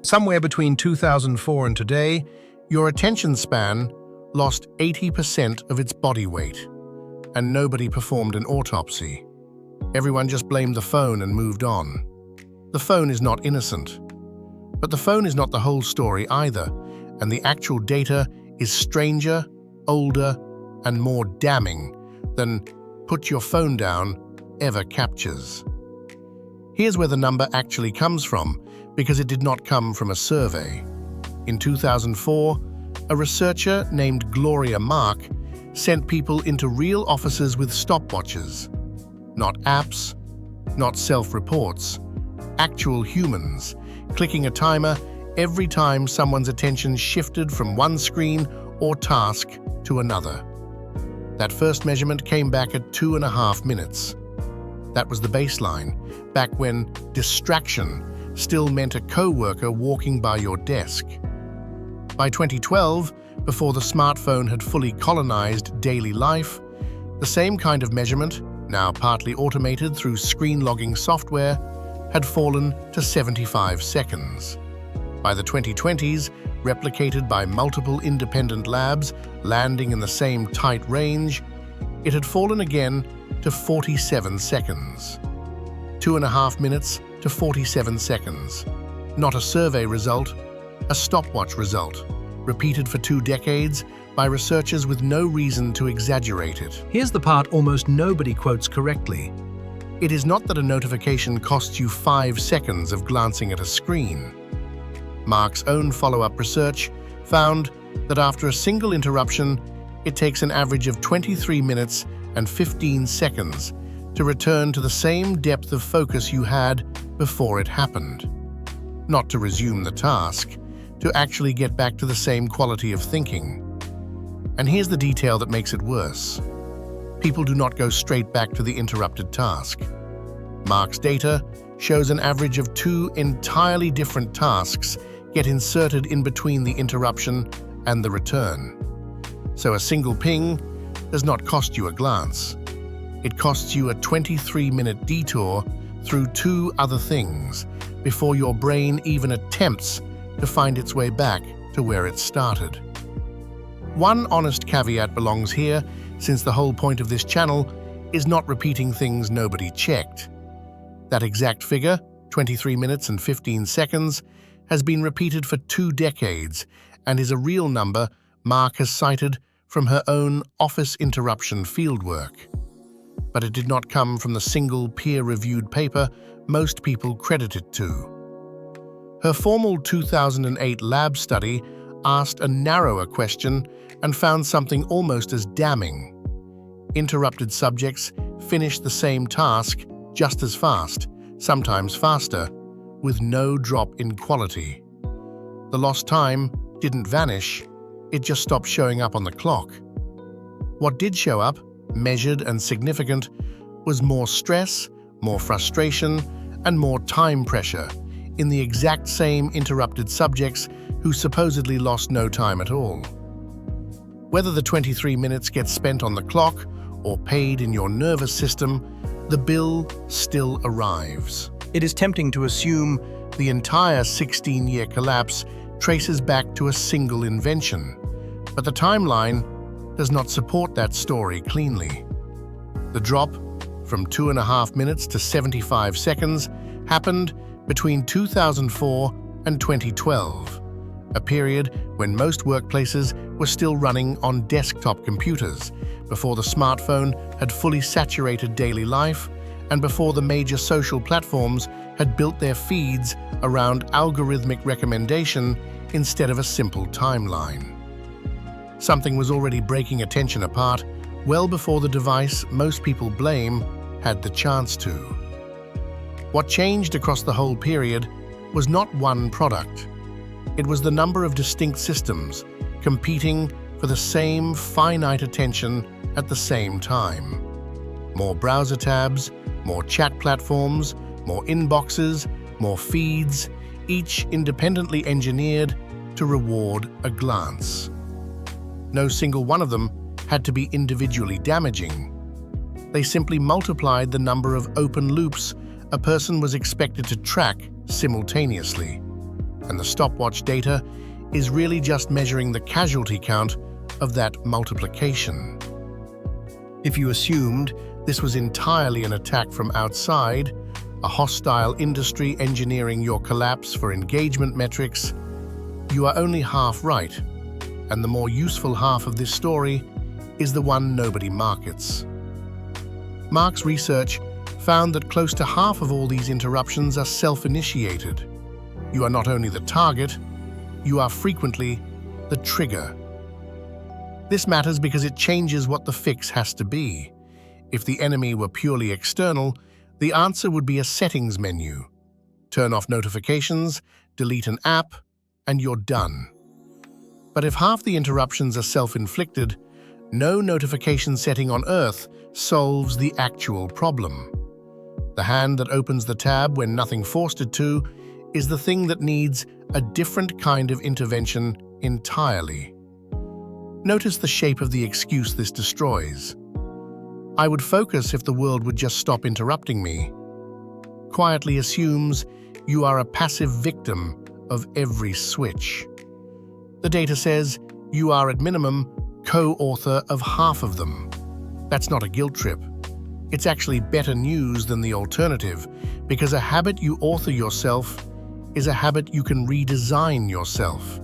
Somewhere between 2004 and today, your attention span lost 80% of its body weight, and nobody performed an autopsy. Everyone just blamed the phone and moved on. The phone is not innocent. But the phone is not the whole story either, and the actual data is stranger, older, and more damning than "put your phone down" ever captures. Here's where the number actually comes from, because it did not come from a survey. In 2004, a researcher named Gloria Mark sent people into real offices with stopwatches. Not apps, not self-reports, actual humans, clicking a timer every time someone's attention shifted from one screen or task to another. That first measurement came back at 2.5 minutes. That was the baseline, back when distraction still meant a co-worker walking by your desk. By 2012, before the smartphone had fully colonized daily life, the same kind of measurement, now partly automated through screen logging software, had fallen to 75 seconds. By the 2020s, replicated by multiple independent labs landing in the same tight range, it had fallen again to 47 seconds. 2.5 minutes to 47 seconds. Not a survey result, a stopwatch result, repeated for 2 decades by researchers with no reason to exaggerate it. Here's the part almost nobody quotes correctly. It is not that a notification costs you 5 seconds of glancing at a screen. Mark's own follow-up research found that after a single interruption, it takes an average of 23 minutes and 15 seconds to return to the same depth of focus you had before it happened. Not to resume the task, to actually get back to the same quality of thinking. And here's the detail that makes it worse. People do not go straight back to the interrupted task. Mark's data shows an average of 2 entirely different tasks get inserted in between the interruption and the return. So a single ping does not cost you a glance. It costs you a 23-minute detour through 2 other things before your brain even attempts to find its way back to where it started. One honest caveat belongs here, since the whole point of this channel is not repeating things nobody checked. That exact figure, 23 minutes and 15 seconds, has been repeated for 2 decades and is a real number Mark has cited from her own office interruption fieldwork. But it did not come from the single peer-reviewed paper most people credit it to. Her formal 2008 lab study asked a narrower question and found something almost as damning. Interrupted subjects finished the same task just as fast, sometimes faster, with no drop in quality. The lost time didn't vanish, it just stopped showing up on the clock. What did show up, measured and significant, was more stress, more frustration, and more time pressure in the exact same interrupted subjects who supposedly lost no time at all. Whether the 23 minutes gets spent on the clock or paid in your nervous system, the bill still arrives. It is tempting to assume The entire 16-year collapse traces back to a single invention, but the timeline does not support that story cleanly. The drop from 2.5 minutes to 75 seconds happened between 2004 and 2012, a period when most workplaces were still running on desktop computers, before the smartphone had fully saturated daily life, and before the major social platforms had built their feeds around algorithmic recommendation instead of a simple timeline. Something was already breaking attention apart well before the device most people blame had the chance to. What changed across the whole period was not one product. It was the number of distinct systems competing for the same finite attention at the same time. More browser tabs, more chat platforms, more inboxes, more feeds, each independently engineered to reward a glance. No single one of them had to be individually damaging. They simply multiplied the number of open loops a person was expected to track simultaneously. and the stopwatch data is really just measuring the casualty count of that multiplication. If you assumed this was entirely an attack from outside, a hostile industry engineering your collapse for engagement metrics, you are only half right, and the more useful half of this story is the one nobody markets. Mark's research found that close to half of all these interruptions are self-initiated. You are not only the target, you are frequently the trigger. This matters because it changes what the fix has to be. If the enemy were purely external, the answer would be a settings menu. Turn off notifications, delete an app, and you're done. But if half the interruptions are self-inflicted, no notification setting on Earth solves the actual problem. The hand that opens the tab when nothing forced it to is the thing that needs a different kind of intervention entirely. Notice the shape of the excuse this destroys. I would focus if the world would just stop interrupting me. Quietly assumes you are a passive victim of every switch. The data says you are at minimum co-author of half of them. That's not a guilt trip. It's actually better news than the alternative, because a habit you author yourself is a habit you can redesign yourself,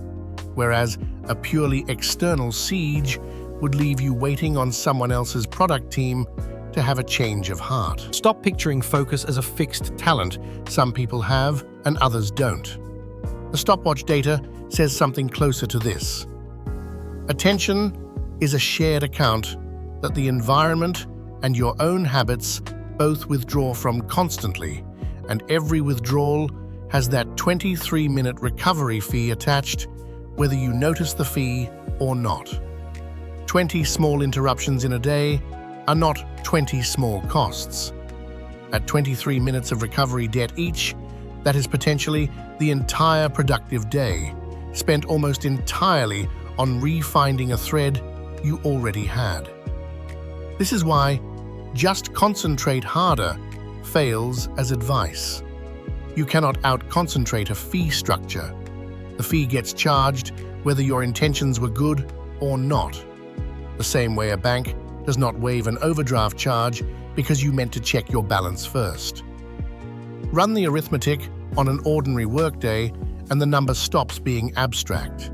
whereas a purely external siege would leave you waiting on someone else's product team to have a change of heart. Stop picturing focus as a fixed talent some people have and others don't. The stopwatch data says something closer to this. Attention is a shared account that the environment and your own habits both withdraw from constantly, and every withdrawal has that 23-minute recovery fee attached, whether you notice the fee or not. 20 small interruptions in a day are not 20 small costs. At 23 minutes of recovery debt each, that is potentially the entire productive day, spent almost entirely on re-finding a thread you already had. This is why just concentrate harder fails as advice. You cannot out-concentrate a fee structure. The fee gets charged whether your intentions were good or not. The same way a bank does not waive an overdraft charge because you meant to check your balance first. Run the arithmetic on an ordinary workday and the number stops being abstract.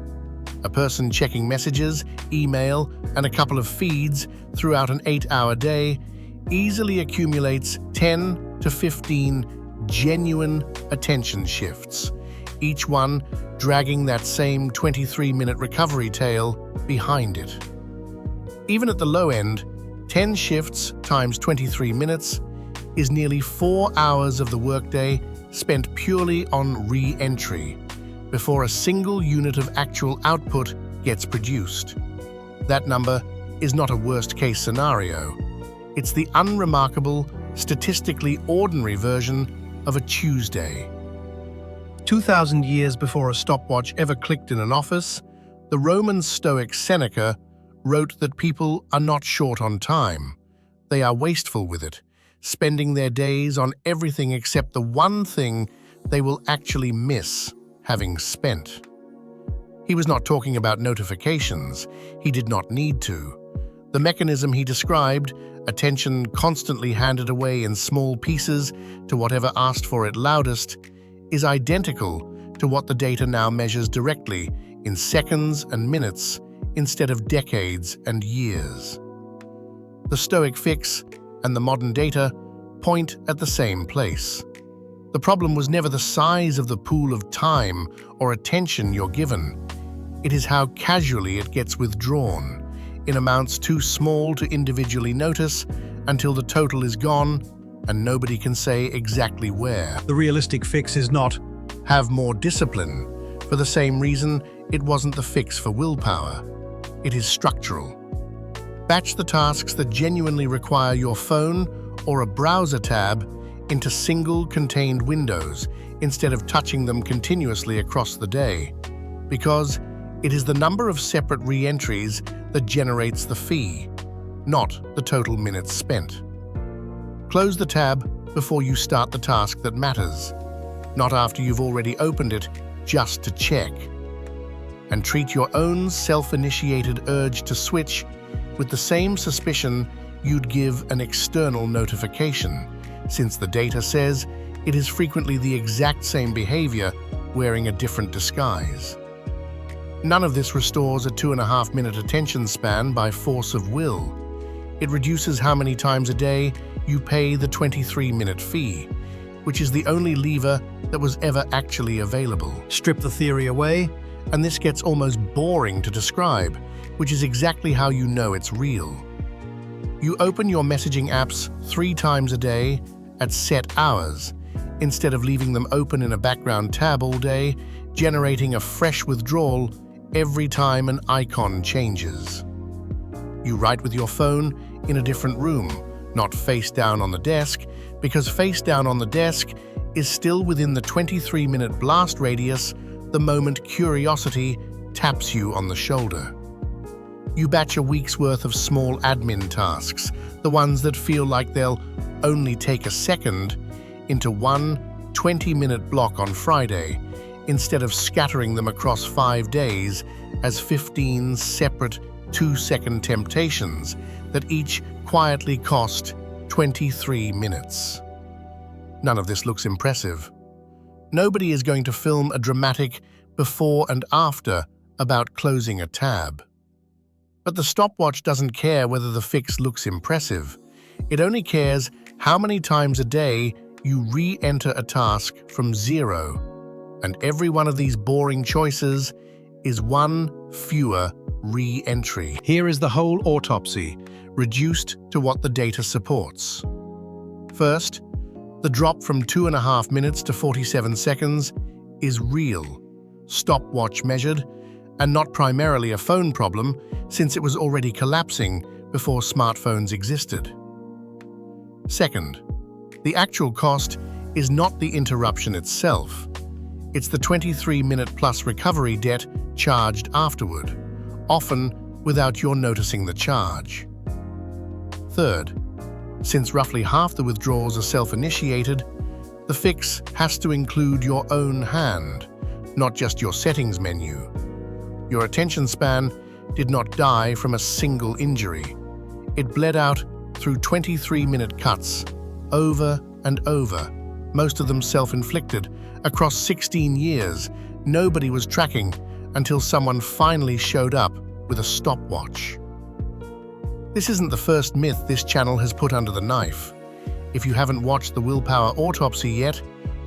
A person checking messages, email, and a couple of feeds throughout an 8-hour day easily accumulates 10 to 15 genuine attention shifts, each one dragging that same 23-minute recovery tail behind it. Even at the low end, 10 shifts times 23 minutes is nearly 4 hours of the workday spent purely on re-entry before a single unit of actual output gets produced. That number is not a worst-case scenario. It's the unremarkable, statistically ordinary version of a Tuesday. 2,000 years before a stopwatch ever clicked in an office, the Roman Stoic Seneca wrote that people are not short on time. They are wasteful with it, spending their days on everything except the one thing they will actually miss having spent. He was not talking about notifications. He did not need to. The mechanism he described, attention constantly handed away in small pieces to whatever asked for it loudest, is identical to what the data now measures directly in seconds and minutes instead of decades and years. The Stoic fix and the modern data point at the same place. The problem was never the size of the pool of time or attention you're given. It is how casually it gets withdrawn, in amounts too small to individually notice until the total is gone and nobody can say exactly where. The realistic fix is not Have more discipline. For the same reason, it wasn't the fix for willpower. It is structural. Batch the tasks that genuinely require your phone or a browser tab into single contained windows instead of touching them continuously across the day, because it is the number of separate re-entries that generates the fee, not the total minutes spent. Close the tab before you start the task that matters, not after you've already opened it just to check. And treat your own self-initiated urge to switch with the same suspicion you'd give an external notification, since the data says it is frequently the exact same behavior wearing a different disguise. None of this restores a 2.5-minute attention span by force of will. It reduces how many times a day you pay the 23-minute fee, which is the only lever that was ever actually available. Strip the theory away, And this gets almost boring to describe, which is exactly how you know it's real. You open your messaging apps 3 times a day at set hours, instead of leaving them open in a background tab all day, generating a fresh withdrawal every time an icon changes. You write with your phone in a different room, not face down on the desk, because face down on the desk is still within the 23-minute blast radius the moment curiosity taps you on the shoulder. You batch a week's worth of small admin tasks, the ones that feel like they'll only take a second, into one 20-minute block on Friday, instead of scattering them across 5 days as 15 separate 2-second temptations that each quietly cost 23 minutes. None of this looks impressive. Nobody is going to film a dramatic before and after about closing a tab. But the stopwatch doesn't care whether the fix looks impressive. It only cares how many times a day you re-enter a task from 0. And every one of these boring choices is one fewer re-entry. Here is the whole autopsy, Reduced to what the data supports. First, the drop from 2.5 minutes to 47 seconds is real, stopwatch measured, and not primarily a phone problem, since it was already collapsing before smartphones existed. Second, the actual cost is not the interruption itself. It's the 23-minute plus recovery debt charged afterward, often without your noticing the charge. Third, since roughly half the withdrawals are self-initiated, the fix has to include your own hand, not just your settings menu. Your attention span did not die from a single injury. It bled out through 23-minute cuts, over and over, most of them self-inflicted, across 16 years. Nobody was tracking until someone finally showed up with a stopwatch. This isn't the first myth this channel has put under the knife. If you haven't watched the Willpower Autopsy yet,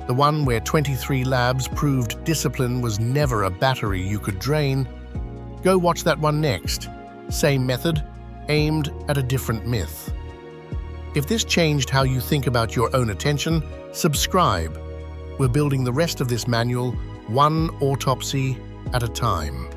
the one where 23 labs proved discipline was never a battery you could drain, go watch that one next. Same method, aimed at a different myth. If this changed how you think about your own attention, subscribe. We're building the rest of this manual one autopsy at a time.